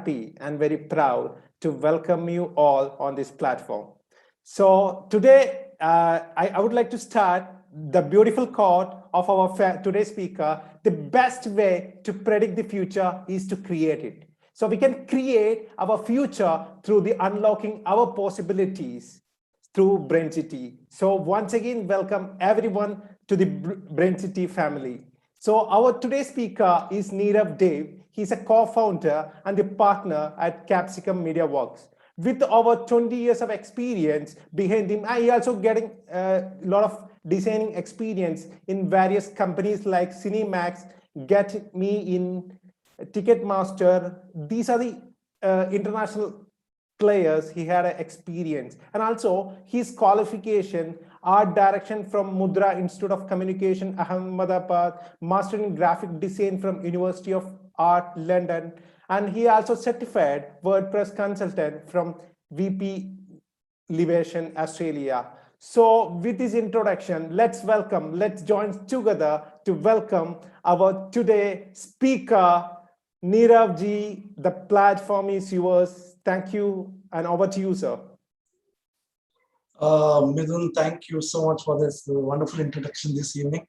happy and very proud to welcome you all on this platform. So today, I would like to start the beautiful quote of our today's speaker: the best way to predict the future is to create it. So we can create our future through the unlocking our possibilities through Brainciti. So once again, welcome everyone to the Brainciti family. So our today's speaker is Nirav Dave. He's a co-founder and the partner at Capsicum Media Works. With over 20 years of experience behind him, he also getting a lot of designing experience in various companies like Cinemax, Get Me In, Ticketmaster. These are the international players he had an experience, and also his qualification: art direction from Mudra Institute of Communication, Ahmedabad, master in graphic design from University of Art, London, and he also certified WordPress consultant from VP Livation, Australia. So with this introduction, let's join together to welcome our today speaker, Nirav ji. The platform is yours. Thank you, and over to you, sir. Midun, thank you so much for this wonderful introduction this evening.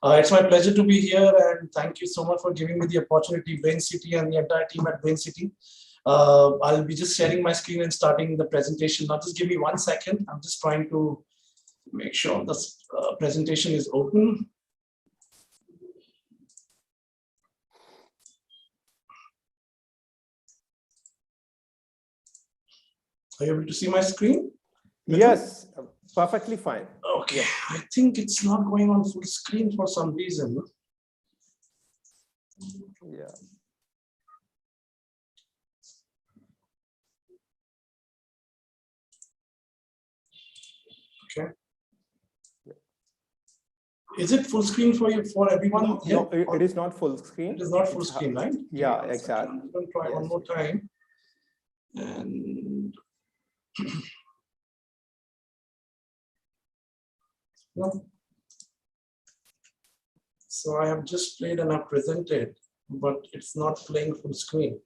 It's my pleasure to be here, and thank you so much for giving me the opportunity, Brainciti and the entire team at Brainciti. I'll be just sharing my screen and starting the presentation. Now, just give me 1 second. I'm just trying to make sure this presentation is open. Are you able to see my screen? Yes, perfectly fine. Okay, I think it's not going on full screen for some reason. Yeah. Okay. Is it full screen for you, for everyone? No, it is not full screen. It is not full screen, right? Yeah, exactly. I'm going to try one more time. And no. So I have just played and I've presented, but it's not playing full screen.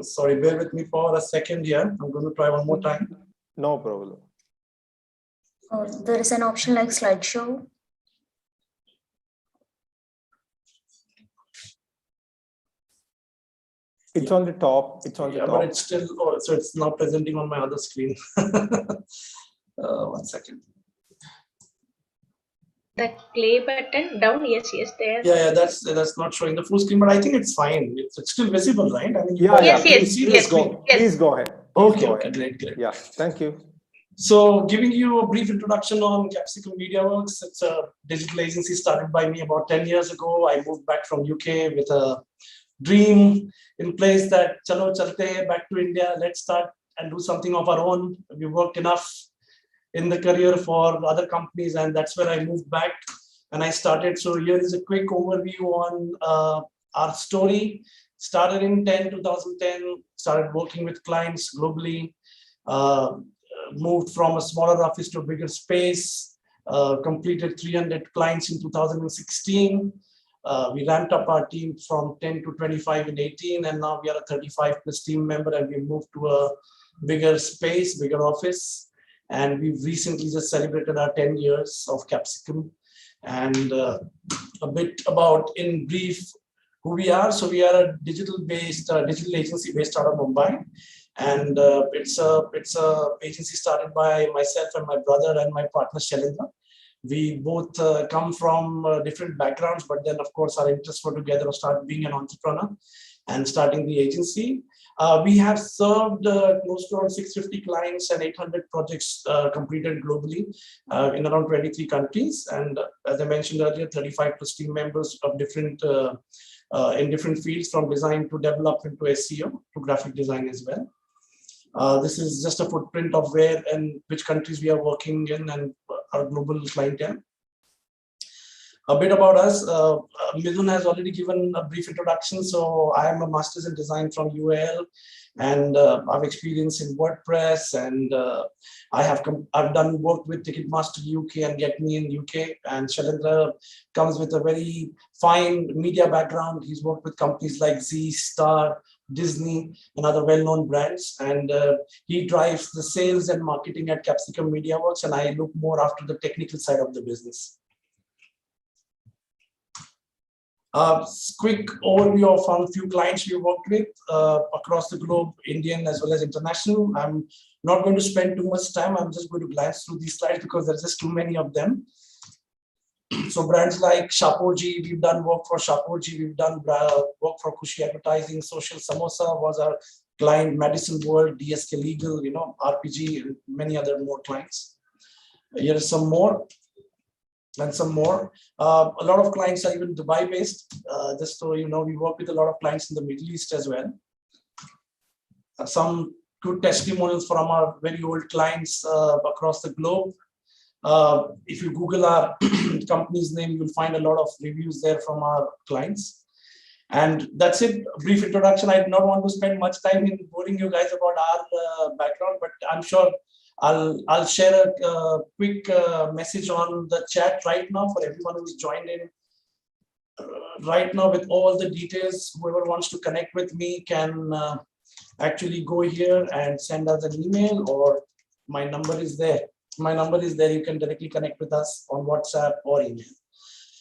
Sorry, bear with me for a second here. I'm going to try one more time. No problem. There is an option like slideshow. It's on the top. It's on the top. But it's still, so it's now presenting on my other screen. 1 second. The play button down, yes, there. Yeah, that's not showing the full screen, but I think it's fine. It's still visible, right? I mean, Yes. Please go ahead. Okay, great. Yeah, thank you. So, giving you a brief introduction on Capsicum Media Works. It's a digital agency started by me about 10 years ago. I moved back from UK with a dream in place that chalo chalte hai, back to India. Let's start and do something of our own. We worked enough in the career for other companies, and that's where I moved back and I started. So here is a quick overview on our story. Started in 2010, started working with clients globally, moved from a smaller office to a bigger space, completed 300 clients in 2016. We ramped up our team from 10 to 25 in 18, and now we are a 35 plus team member, and we moved to a bigger space, bigger office. And we've recently just celebrated our 10 years of Capsicum. And a bit about, in brief, who we are. So we are a digital agency based out of Mumbai. And it's a agency started by myself and my brother and my partner Shalendra. We both come from different backgrounds, but then of course our interests were together to start being an entrepreneur and starting the agency. We have served close to around 650 clients and 800 projects completed globally in around 23 countries. And as I mentioned earlier, 35 plus team members of different in different fields, from design to development to SEO to graphic design as well. This is just a footprint of where and which countries we are working in and our global clientele. A bit about us. Midun has already given a brief introduction. So I am a master's in design from UAL, and I've experience in WordPress, and I've done work with Ticketmaster UK and Get Me in UK. And Shalendra comes with a very fine media background. He's worked with companies like Z, Star, Disney, and other well-known brands. And he drives the sales and marketing at Capsicum MediaWorks, and I look more after the technical side of the business. Quick overview of a few clients we worked with across the globe, Indian as well as international. I'm not going to spend too much time. I'm just going to glance through these slides because there's just too many of them. So brands like Shapoorji, we've done work for Shapoorji, we've done work for Kushi Advertising, Social Samosa was our client, Madison World, DSK Legal, RPG, and many other more clients. Here is some more. And some more. A lot of clients are even Dubai based. Just so you know, we work with a lot of clients in the Middle East as well. Some good testimonials from our very old clients across the globe. If you Google our company's name, you'll find a lot of reviews there from our clients. And that's it. A brief introduction. I do not want to spend much time in boring you guys about our background, but I'm sure I'll share a quick message on the chat right now for everyone who's joined in right now with all the details. Whoever wants to connect with me can actually go here and send us an email, or my number is there. My number is there. You can directly connect with us on WhatsApp or email.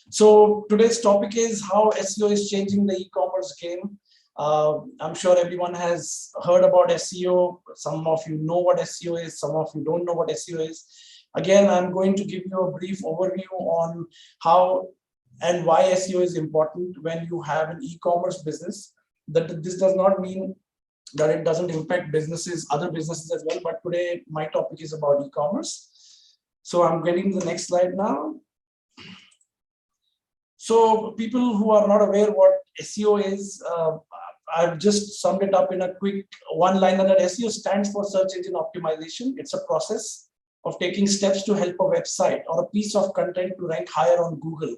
So today's topic is how SEO is changing the e-commerce game. I'm sure everyone has heard about SEO. Some of you know what SEO is. Some of you don't know what SEO is. Again, I'm going to give you a brief overview on how and why SEO is important when you have an e-commerce business. That this does not mean that it doesn't impact businesses, other businesses as well. But today, my topic is about e-commerce. So I'm getting the next slide now. So people who are not aware what SEO is, I've just summed it up in a quick one-liner that SEO stands for search engine optimization. It's a process of taking steps to help a website or a piece of content to rank higher on Google.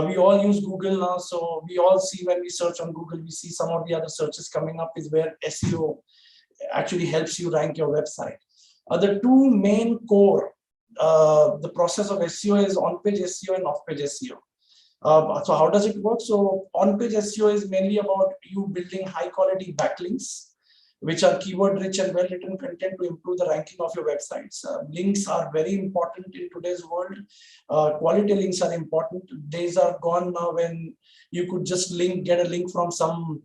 We all use Google now, so we all see when we search on Google, we see some of the other searches coming up is where SEO actually helps you rank your website. The two main core, the process of SEO is on-page SEO and off-page SEO. So how does it work? So on-page SEO is mainly about you building high-quality backlinks, which are keyword-rich and well-written content to improve the ranking of your websites. Links are very important in today's world. Quality links are important. Days are gone now when you could just get a link from some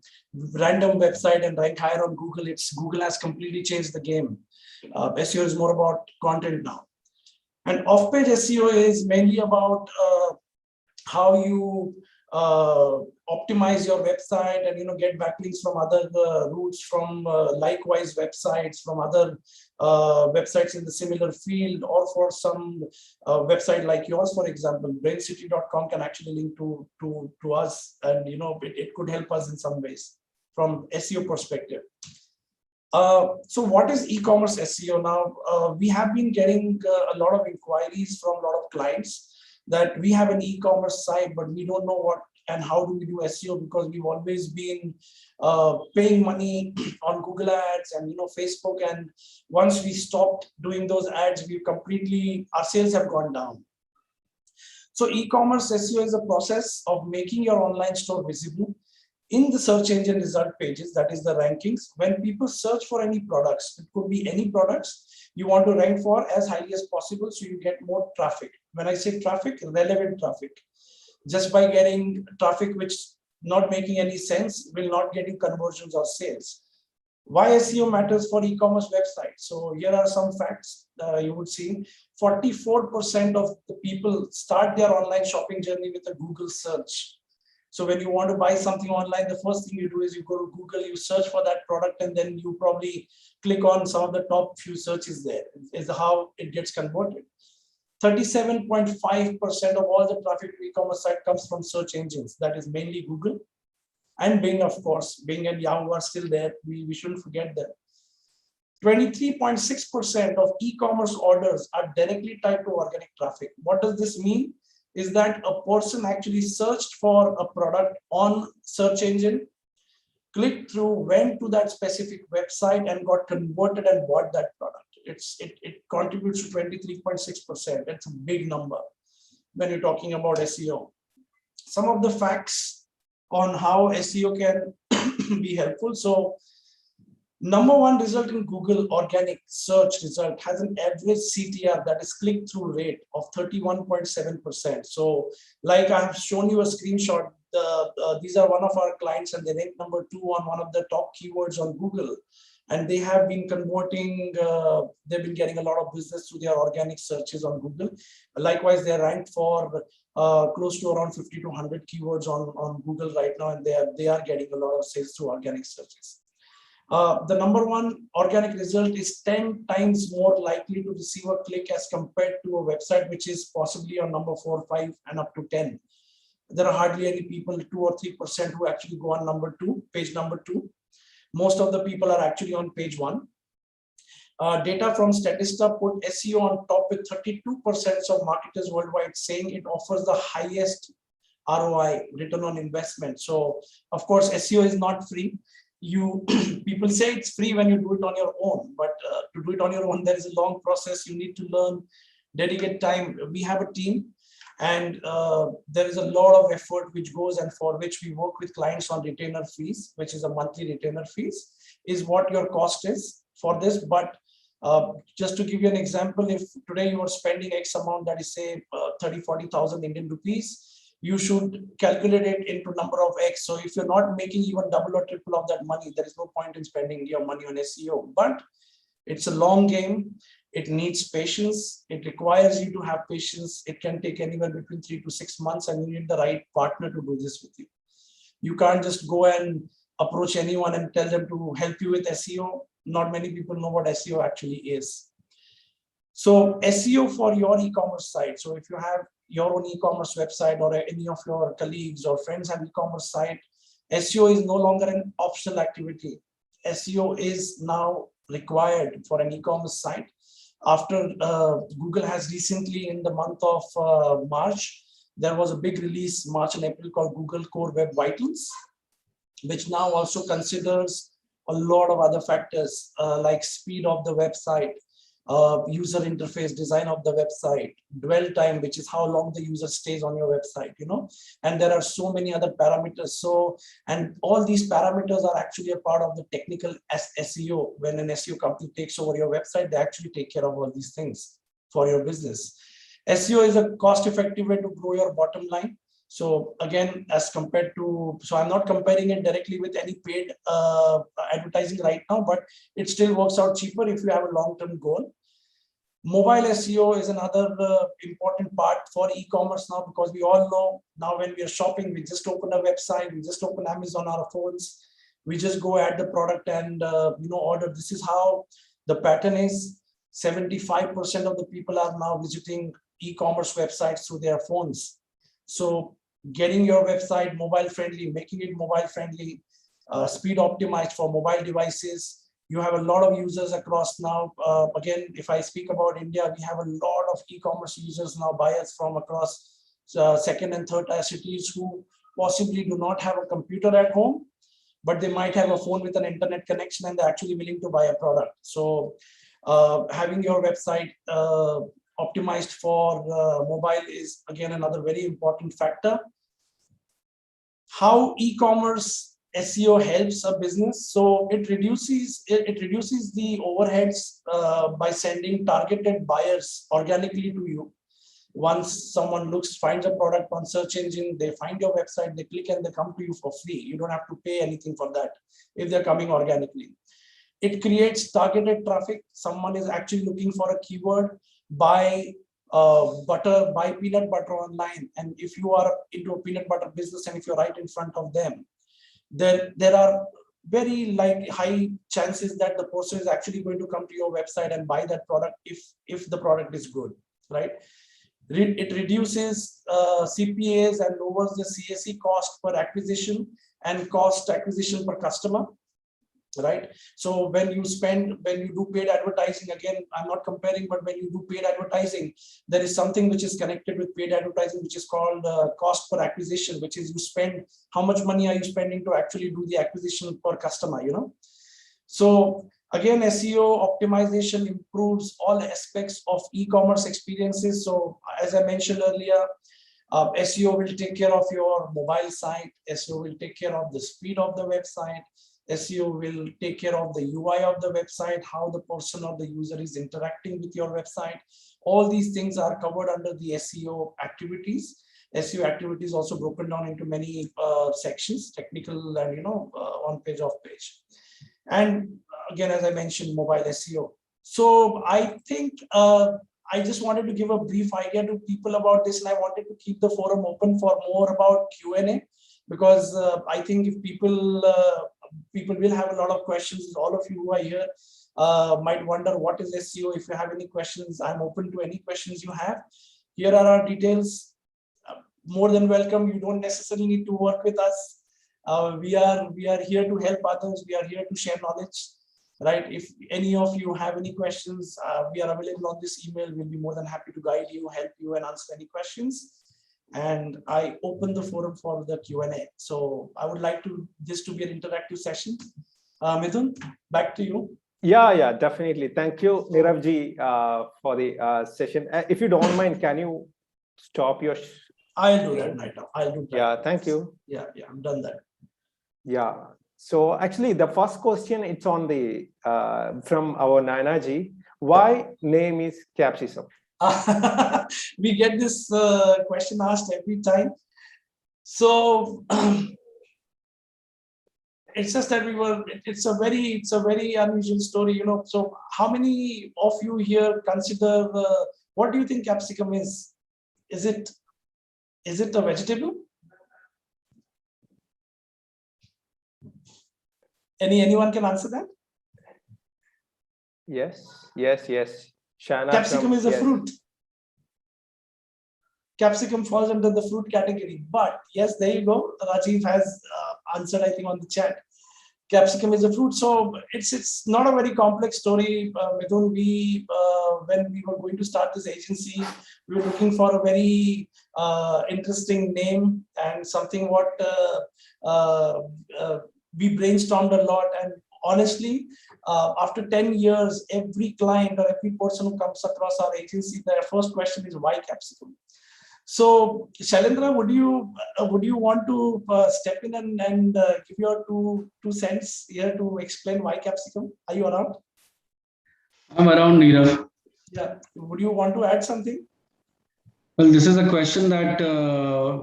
random website and rank higher on Google. Google has completely changed the game. SEO is more about content now. And off-page SEO is mainly about how you optimize your website and get backlinks from other routes, from likewise websites, from other websites in the similar field, or for some website like yours, for example. Brainciti.com can actually link to us, and it could help us in some ways from SEO perspective. So what is e-commerce SEO now? We have been getting a lot of inquiries from a lot of clients that we have an e-commerce site, but we don't know what and how do we do SEO, because we've always been paying money on Google ads and Facebook. And once we stopped doing those ads, our sales have gone down. So e-commerce SEO is a process of making your online store visible in the search engine result pages, that is the rankings. When people search for any products, it could be any products, you want to rank for as highly as possible so you get more traffic. When I say traffic, relevant traffic. Just by getting traffic which not making any sense will not get you conversions or sales. Why SEO matters for e-commerce websites? So here are some facts. You would see 44% of the people start their online shopping journey with a Google search. So when you want to buy something online, the first thing you do is you go to Google, you search for that product, and then you probably click on some of the top few searches there. Is how it gets converted. 37.5% of all the traffic to e-commerce site comes from search engines. That is mainly Google and Bing, of course. Bing and Yahoo are still there. We shouldn't forget that. 23.6% of e-commerce orders are directly tied to organic traffic. What does this mean? Is that a person actually searched for a product on search engine, clicked through, went to that specific website and got converted and bought that product. It contributes to 23.6%. That's a big number when you're talking about SEO. Some of the facts on how SEO can be helpful. So number one result in Google organic search result has an average CTR, that is click-through rate, of 31.7%. So like I have shown you a screenshot, these are one of our clients and they rank number 2 on one of the top keywords on Google. And they have been converting, they've been getting a lot of business through their organic searches on Google. Likewise, they're ranked for close to around 50 to 100 keywords on Google right now, and they are getting a lot of sales through organic searches. The number one organic result is 10 times more likely to receive a click as compared to a website which is possibly on number 4, 5, and up to 10. There are hardly any people, 2 or 3%, who actually go on number 2, page number 2. Most of the people are actually on page 1. Data from Statista put SEO on top with 32% of marketers worldwide saying it offers the highest ROI, return on investment. So of course, SEO is not free. People say it's free when you do it on your own, but to do it on your own, there is a long process. You need to learn, dedicate time. We have a team, and there is a lot of effort which goes, and for which we work with clients on retainer fees, which is a monthly retainer fees, is what your cost is for this. But just to give you an example, if today you are spending X amount, that is say 30,000-40,000 Indian rupees, you should calculate it into number of X. So if you're not making even double or triple of that money, there is no point in spending your money on SEO. But it's a long game. It needs patience. It requires you to have patience. It can take anywhere between 3 to 6 months, and you need the right partner to do this with you. You can't just go and approach anyone and tell them to help you with SEO. Not many people know what SEO actually is. So SEO for your e-commerce site. So if you have your own e-commerce website, or any of your colleagues or friends have e-commerce site, SEO is no longer an optional activity. SEO is now required for an e-commerce site. After Google has recently, in the month of March, there was a big release, March and April, called Google Core Web Vitals, which now also considers a lot of other factors like speed of the website, user interface, design of the website, dwell time, which is how long the user stays on your website, and there are so many other parameters. So, and all these parameters are actually a part of the technical SEO. When an SEO company takes over your website, they actually take care of all these things for your business. SEO is a cost-effective way to grow your bottom line. So again, as compared to, so I'm not comparing it directly with any paid advertising right now, but it still works out cheaper if you have a long-term goal. Mobile SEO is another important part for e-commerce now, because we all know now when we are shopping, we just open a website, we just open Amazon on our phones, we just go add the product and order. This is how the pattern is. 75% of the people are now visiting e-commerce websites through their phones. So getting your website mobile friendly, making it mobile friendly, speed optimized for mobile devices. You have a lot of users across now. Again, if I speak about India, we have a lot of e-commerce users now, buyers from across second and third tier cities, who possibly do not have a computer at home, but they might have a phone with an internet connection, and they're actually willing to buy a product. So having your website optimized for mobile is again another very important factor. How e-commerce SEO helps a business? So it reduces the overheads by sending targeted buyers organically to you. Once someone finds a product on search engine, they find your website, they click and they come to you for free. You don't have to pay anything for that if they're coming organically. It creates targeted traffic. Someone is actually looking for a keyword, buy peanut butter online. And if you are into a peanut butter business and if you're right in front of them, there are very high chances that the person is actually going to come to your website and buy that product if the product is good, right? It reduces CPAs and lowers the CAC cost per acquisition and cost acquisition per customer, right? So when you do paid advertising, again, I'm not comparing, but when you do paid advertising, there is something which is connected with paid advertising, which is called cost per acquisition, which is how much money are you spending to actually do the acquisition per customer, So again, SEO optimization improves all aspects of e-commerce experiences. So as I mentioned earlier, SEO will take care of your mobile site. SEO will take care of the speed of the website. SEO will take care of the UI of the website, how the person or the user is interacting with your website. All these things are covered under the SEO activities. SEO activities also broken down into many sections, technical and on page, off page. And again, as I mentioned, mobile SEO. So I think I just wanted to give a brief idea to people about this, and I wanted to keep the forum open for more about Q&A, because I think if people will have a lot of questions. All of you who are here might wonder what is SEO. If you have any questions, I'm open to any questions you have. Here are our details. More than welcome. You don't necessarily need to work with us. We are here to help others. We are here to share knowledge. Right? If any of you have any questions, we are available on this email. We'll be more than happy to guide you, help you, and answer any questions. And I open the forum for the Q&A. So I would like this to be an interactive session. Mithun, back to you. Yeah, definitely. Thank you, Nirav ji, for the session. If you don't mind, can you stop your? I'll do that right now. I'll do that. Yeah, thank you. Yeah, I'm done that. Yeah. So actually, the first question, it's on the from our Naina ji. Why name is Capsicum? We get this question asked every time. So it's just that it's a very unusual story, So how many of you here consider, what do you think capsicum is? Is it a vegetable? Anyone can answer that? Yes. Shana, Capsicum is a fruit. Capsicum falls under the fruit category. But yes, there you go. Rajiv has answered, I think, on the chat. Capsicum is a fruit. So it's not a very complex story. Mithun, when we were going to start this agency, we were looking for a very interesting name and something what we brainstormed a lot. And honestly, after 10 years, every client or every person who comes across our agency, their first question is, why Capsicum? So Shailendra, would you want to step in and give your two cents here to explain why Capsicum? Are you around? I'm around, Nirav. Yeah. Would you want to add something? Well, this is a question that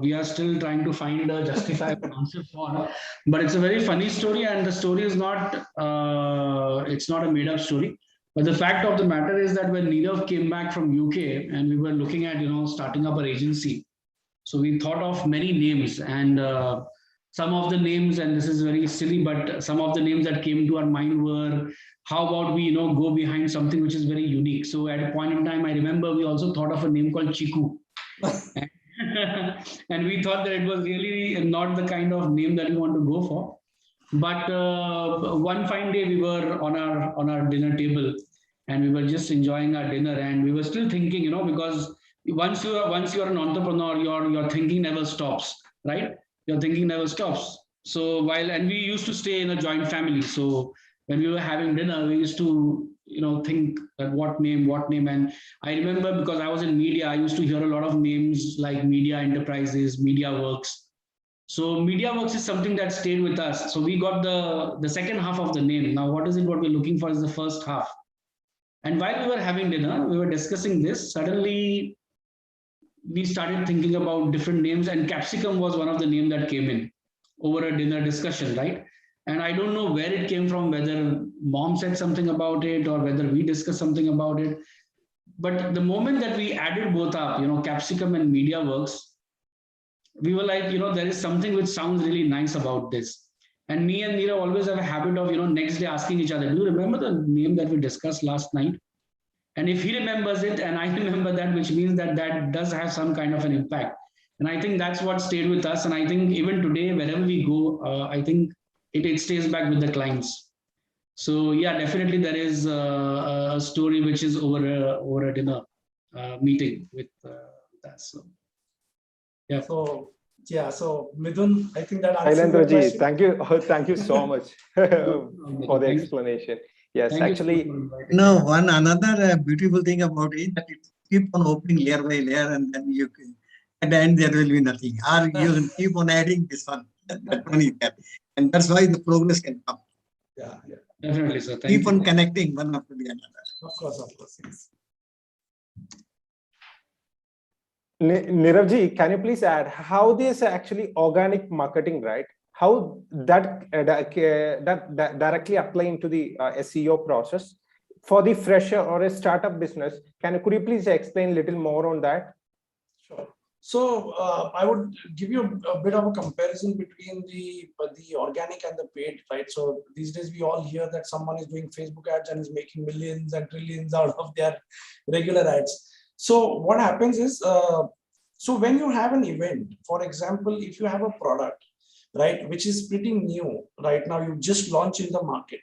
we are still trying to find a justifiable answer for, but it's a very funny story, and the story is not it's not a made-up story. But the fact of the matter is that when Nirav came back from UK and we were looking at starting up our agency, so we thought of many names, and some of the names, and this is very silly, but some of the names that came to our mind were, how about we go behind something which is very unique. So at a point in time, I remember we also thought of a name called Chiku. And we thought that it was really not the kind of name that we want to go for. But one fine day we were on our dinner table and we were just enjoying our dinner, and we were still thinking, because once you are an entrepreneur, your thinking never stops, right? Your thinking never stops. So and we used to stay in a joint family. So when we were having dinner, we used to think that what name, and I remember, because I was in media, I used to hear a lot of names like Media Enterprises, Media Works. So Media Works is something that stayed with us. So we got the second half of the name. Now what we're looking for is the first half. And while we were having dinner, we were discussing this. Suddenly we started thinking about different names, and Capsicum was one of the names that came in over a dinner discussion, right? And I don't know where it came from, whether mom said something about it or whether we discussed something about it. But the moment that we added both up, Capsicum and Media Works, we were like, there is something which sounds really nice about this. And me and Nirav always have a habit of, next day asking each other, do you remember the name that we discussed last night? And if he remembers it and I remember that, which means that does have some kind of an impact. And I think that's what stayed with us. And I think even today, wherever we go, I think it stays back with the clients. So yeah, definitely there is a story which is over a dinner meeting with that. So yeah. So Mithun, I think that answers the question. Thank you so much for the explanation. Yes, actually. Another beautiful thing about it that it keeps on opening layer by layer, and then you at the end there will be nothing. Or you will keep on adding this one. That one is there. And that's why the progress can come. Yeah, yeah. Definitely, sir. Thank Keep you. on connecting one after the another. Of course, yes. Nirav ji, can you please add how this actually organic marketing, right? How that directly apply into the SEO process for the fresher or a startup business? Could you please explain a little more on that? Sure. So I would give you a bit of a comparison between the organic and the paid, right? So these days we all hear that someone is doing Facebook ads and is making millions and trillions out of their regular ads. So what happens is, so when you have an event, for example, if you have a product, right, which is pretty new right now, you just launched in the market,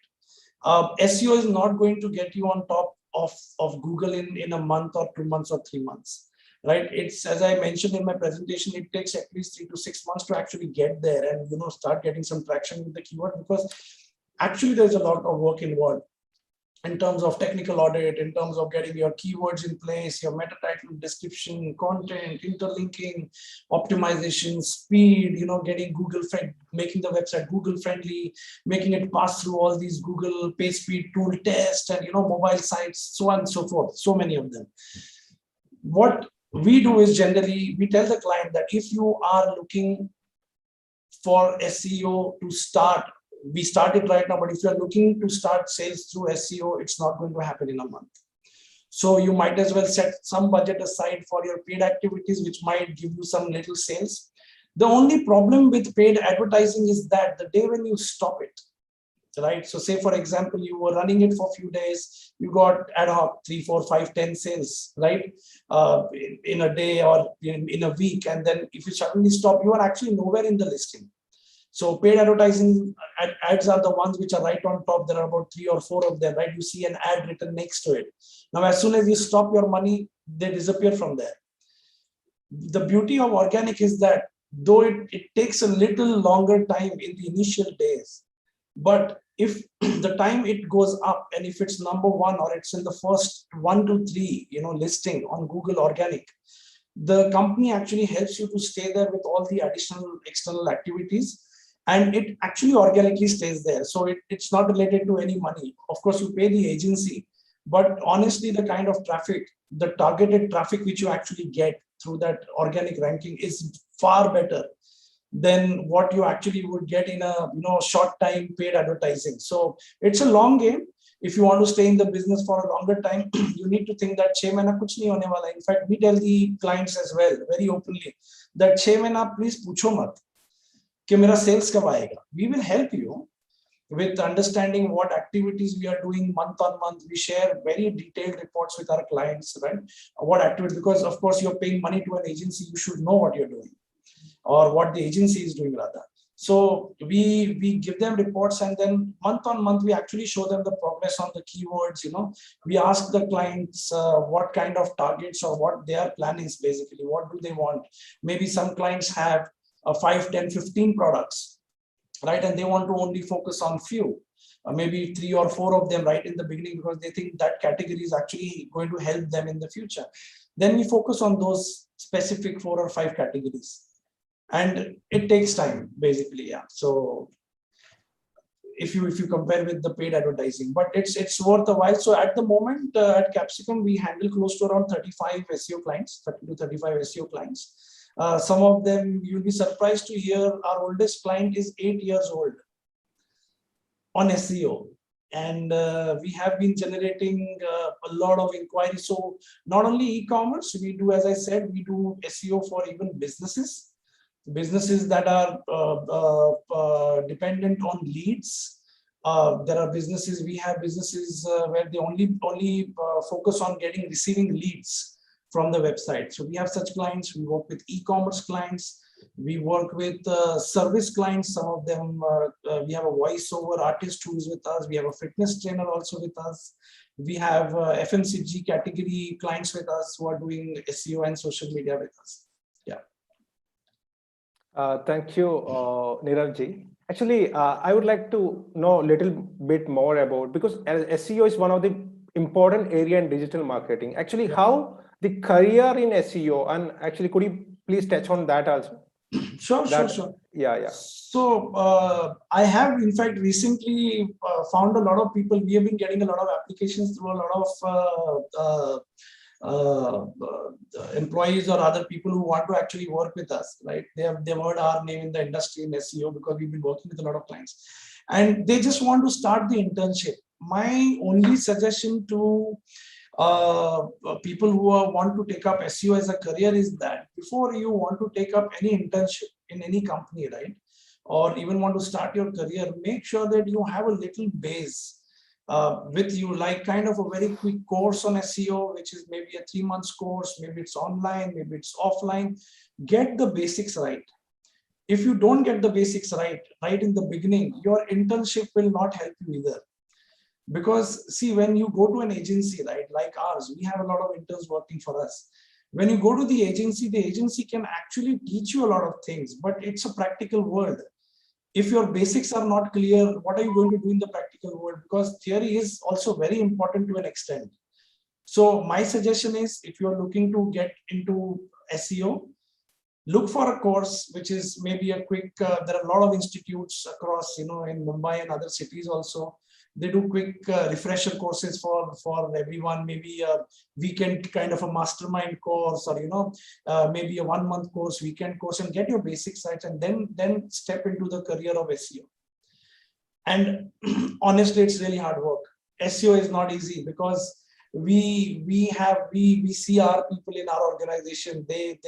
SEO is not going to get you on top of Google in a month or 2 months or 3 months. Right, it's, as I mentioned in my presentation, it takes at least 3 to 6 months to actually get there and start getting some traction with the keyword, because actually there's a lot of work involved in terms of technical audit, in terms of getting your keywords in place, your meta title, description, content, interlinking, optimization, speed, getting Google friendly, making the website Google friendly, making it pass through all these Google page speed tool tests and mobile sites, so on and so forth, so many of them. What we do is generally we tell the client that if you are looking for SEO to start, we start it right now, but if you are looking to start sales through SEO, it's not going to happen in a month. So you might as well set some budget aside for your paid activities, which might give you some little sales. The only problem with paid advertising is that the day when you stop it, right? So say, for example, you were running it for a few days, you got ad hoc 3, 4, 5, 10 sales, right? In a day or in a week. And then if you suddenly stop, you are actually nowhere in the listing. So paid advertising ads are the ones which are right on top. There are about 3 or 4 of them, right? You see an ad written next to it. Now, as soon as you stop your money, they disappear from there. The beauty of organic is that though it takes a little longer time in the initial days, but if the time it goes up and if it's number 1 or it's in the first 1 to 3, listing on Google organic, the company actually helps you to stay there with all the additional external activities, and it actually organically stays there. So it's not related to any money. Of course, you pay the agency, but honestly, the kind of traffic, the targeted traffic which you actually get through that organic ranking is far better than what you actually would get in a short time paid advertising. So it's a long game. If you want to stay in the business for a longer time, you need to think that 6 mahina kuch nahi hone wala. In fact, we tell the clients as well very openly that 6 mahina please pucho mat कि मेरा sales कब आएगा. We will help you with understanding what activities we are doing month on month. We share very detailed reports with our clients, right? What activity, because of course you're paying money to an agency, you should know what you're doing or what the agency is doing rather. So we give them reports, and then month on month we actually show them the progress on the keywords. We ask the clients what kind of targets or what their plan is, basically what do they want. Maybe some clients have 5, 10, 15 products, right? And they want to only focus on few, maybe 3 or 4 of them right in the beginning, because they think that category is actually going to help them in the future. Then we focus on those specific 4 or 5 categories, and it takes time, basically. Yeah. So if you compare with the paid advertising, but it's worth a while. So at the moment at Capsicum, we handle close to around 35 SEO clients, 30 to 35 SEO clients. Some of them you'll be surprised to hear our oldest client is 8 years old on SEO, and we have been generating a lot of inquiries. So not only e-commerce, we do, as I said, we do SEO for even businesses that are dependent on leads. There are businesses, we have businesses where they only focus on receiving leads from the website. So we have such clients. We work with e-commerce clients. We work with service clients. Some of them, we have a voiceover artist who is with us. We have a fitness trainer also with us. We have FMCG category clients with us who are doing SEO and social media with us. Yeah. Thank you, Nirav ji. Actually, I would like to know a little bit more about, because SEO is one of the important area in digital marketing. Actually, how the career in SEO, and actually could you please touch on that also. Sure. Yeah. So I have, in fact, recently found a lot of people. We have been getting a lot of applications through a lot of employees or other people who want to actually work with us, right? They've heard our name in the industry in SEO because we've been working with a lot of clients, and they just want to start the internship. My only suggestion to people who want to take up SEO as a career is that before you want to take up any internship in any company, right, or even want to start your career, make sure that you have a little base with you, like kind of a very quick course on SEO, which is maybe a 3-month course, maybe it's online, maybe it's offline. Get the basics right. If you don't get the basics right in the beginning, your internship will not help you either. Because see, when you go to an agency, right, like ours, we have a lot of interns working for us. When you go to the agency can actually teach you a lot of things, but it's a practical world. If your basics are not clear, what are you going to do in the practical world? Because theory is also very important to an extent. So my suggestion is, if you're looking to get into SEO, look for a course which is maybe a quick, there are a lot of institutes across, in Mumbai and other cities also. They do quick refresher courses for everyone, maybe a weekend kind of a mastermind course, or maybe a 1-month course, weekend course, and get your basics right, and then step into the career of SEO. And honestly, it's really hard work. SEO is not easy because we see our people in our organization, they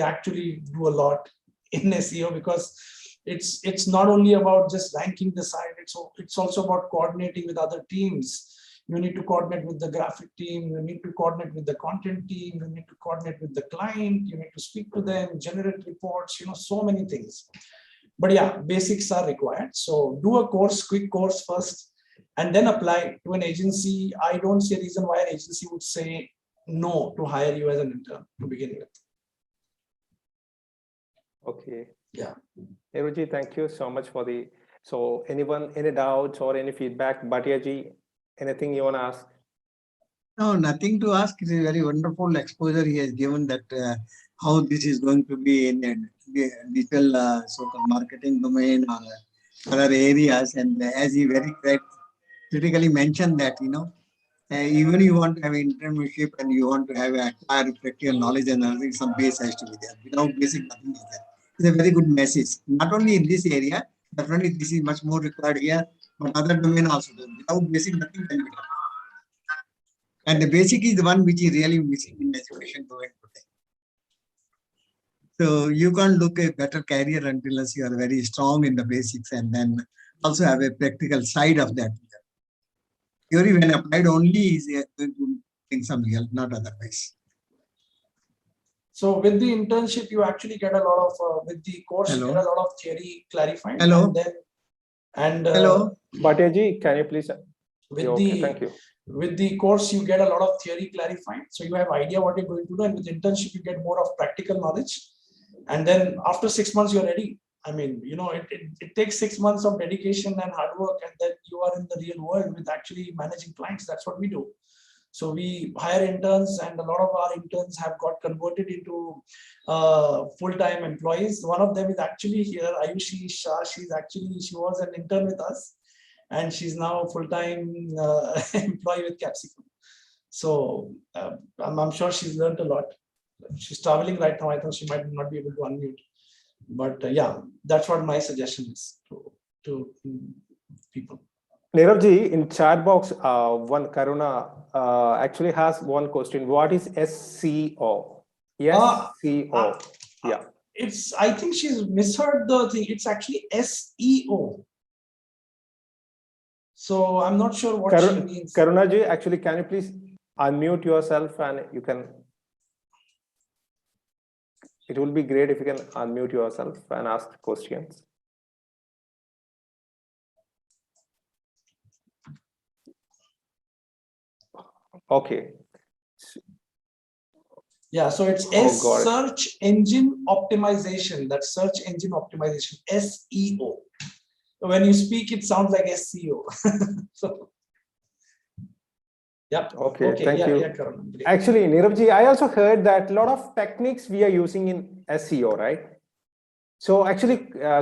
actually do a lot in SEO, because it's not only about just ranking the site, it's also about coordinating with other teams. You need to coordinate with the graphic team, you need to coordinate with the content team, you need to coordinate with the client, you need to speak to them, generate reports, so many things. But yeah, basics are required. So do a quick course first, and then apply to an agency. I don't see a reason why an agency would say no to hire you as an intern to begin with. Okay. Yeah. Nirav, thank you so much for so anyone, any doubts or any feedback? Bhatia, anything you want to ask? No, nothing to ask. It's a very wonderful exposure he has given, that how this is going to be in a digital sort of marketing domain or other areas. And as he very critically mentioned that, even you want to have internship and you want to have acquire practical knowledge and everything, some base has to be there. Without basic, nothing is there. It's a very good message. Not only in this area, definitely this is much more required here, but other domain also. Without basic, nothing can be done. And the basic is the one which is really missing in education domain today. So you can't look a better career unless you are very strong in the basics and then also have a practical side of that. Theory, when applied only, is going to bring some help, not otherwise. So with the internship, you actually get a lot of, with the course, Hello. you get a lot of theory clarified. Hello. Hello. Bhatia, can you please? Thank you. With the course, you get a lot of theory clarified. So you have idea what you're going to do. And with internship, you get more of practical knowledge. And then after 6 months, you're ready. I mean, it takes 6 months of dedication and hard work, and then you are in the real world with actually managing clients. That's what we do. So we hire interns, and a lot of our interns have got converted into full-time employees. One of them is actually here, Ayushi Shah. She was an intern with us, and she's now a full-time employee with Capsicum. So I'm sure she's learned a lot. She's traveling right now. I think she might not be able to unmute. But yeah, that's what my suggestion is to people. Nirav ji, in chat box, one Karuna actually has one question. What is SEO? SEO. Yeah. I think she's misheard the thing. It's actually SEO. So I'm not sure what she means. Karuna ji, actually, can you please unmute yourself, and you can. It will be great if you can unmute yourself and ask questions. Okay. Yeah, so it's search engine optimization. That's search engine optimization, SEO. When you speak, it sounds like SEO. So Yep. Okay, thank yeah, you. Yeah, Karan. Great. Actually, Niravji, I also heard that a lot of techniques we are using in SEO, right? So actually,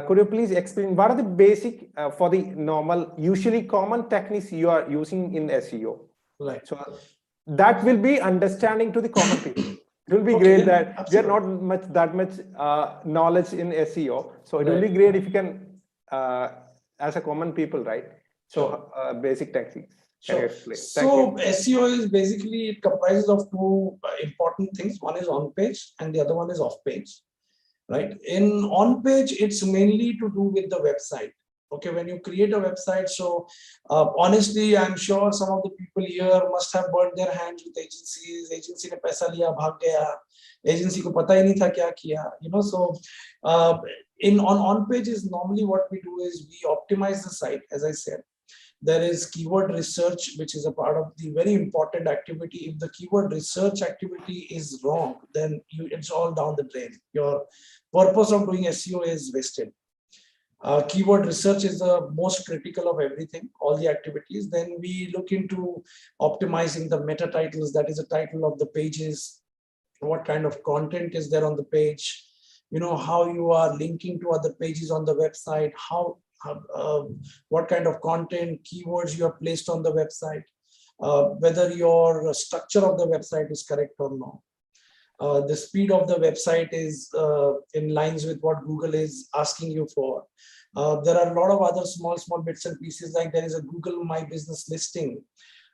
could you please explain what are the basic for the normal, usually common techniques you are using in SEO? Right. So that will be understanding to the common people. It will be Okay, great yeah, that absolutely. we are not that much knowledge in SEO. So it will be Right. great if you can, as a common people, right? So basic techniques. Can you Sure. explain? Thank you. So SEO is basically, it comprises of two important things. One is on page and the other one is off page, right? In on page, it's mainly to do with the website. Okay, when you create a website, so honestly, I'm sure some of the people here must have burned their hands with agencies. Agency ne paisa liya, bhag gaya. Agency ko pata hi nahi tha kya kiya. You know, so in on page is normally what we do is we optimize the site, as I said. There is keyword research, which is a part of the very important activity. If the keyword research activity is wrong, then it's all down the drain. Your purpose of doing SEO is wasted. Keyword research is the most critical of everything, all the activities. Then we look into optimizing the meta titles, that is the title of the pages, what kind of content is there on the page, you know, how you are linking to other pages on the website, what kind of content, keywords you have placed on the website, whether your structure of the website is correct or not. The speed of the website is in lines with what Google is asking you for. There are a lot of other small bits and pieces, like there is a Google My Business listing,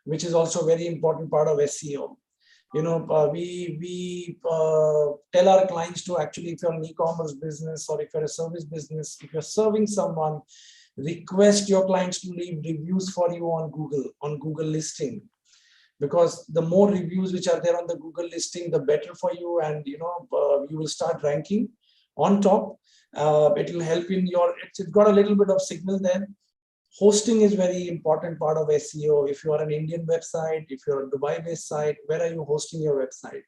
which is also a very important part of SEO. You know, we tell our clients to actually, if you're an e-commerce business or if you're a service business, if you're serving someone, request your clients to leave reviews for you on Google listing, because the more reviews which are there on the Google listing, the better for you, and you know, you will start ranking on top. It will help in your, it's got a little bit of signal there. Hosting is very important part of SEO. If you are an Indian website, if you're a Dubai-based site, where are you hosting your website?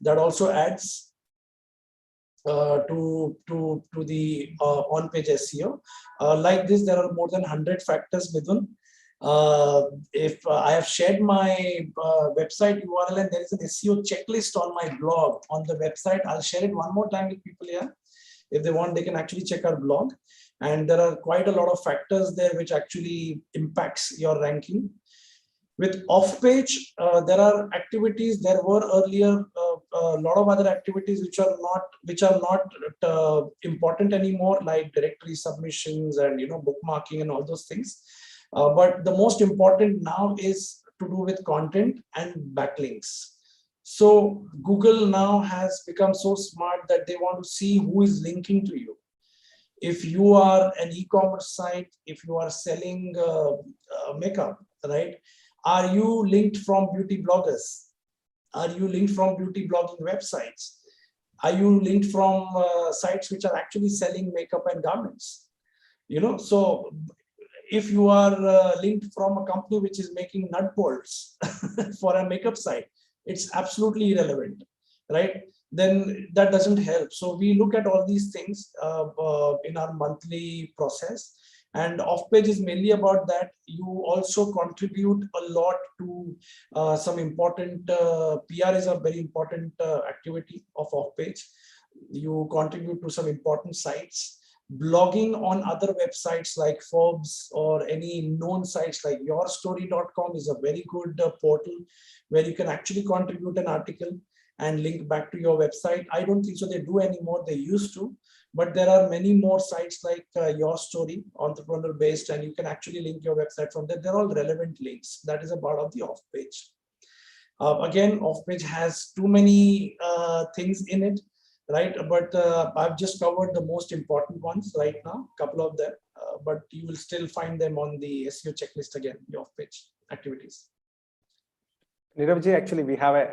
That also adds to the on-page SEO. Like this, there are more than 100 factors within. If I have shared my website URL, and there is an SEO checklist on my blog on the website, I'll share it one more time with people here. If they want, they can actually check our blog. And there are quite a lot of factors there which actually impacts your ranking. With off-page, there are activities. There were earlier a lot of other activities which are not important anymore, like directory submissions and, you know, bookmarking and all those things. But the most important now is to do with content and backlinks. So Google now has become so smart that they want to see who is linking to you. If you are an e-commerce site, if you are selling makeup, right? Are you linked from beauty bloggers? Are you linked from beauty blogging websites? Are you linked from sites which are actually selling makeup and garments? You know, so if you are linked from a company which is making nut bolts for a makeup site, it's absolutely irrelevant, right? Then that doesn't help. So we look at all these things in our monthly process. And off-page is mainly about that. You also contribute a lot to some important, PR is a very important activity of off-page. You contribute to some important sites. Blogging on other websites like Forbes or any known sites like yourstory.com is a very good portal where you can actually contribute an article and link back to your website. I don't think so they do anymore, they used to, but there are many more sites like Your Story, entrepreneur-based, and you can actually link your website from there. They're all relevant links. That is a part of the off-page. Again, off-page has too many things in it, right? But I've just covered the most important ones right now, a couple of them, but you will still find them on the SEO checklist again, the off-page activities. Niravji, actually, we have a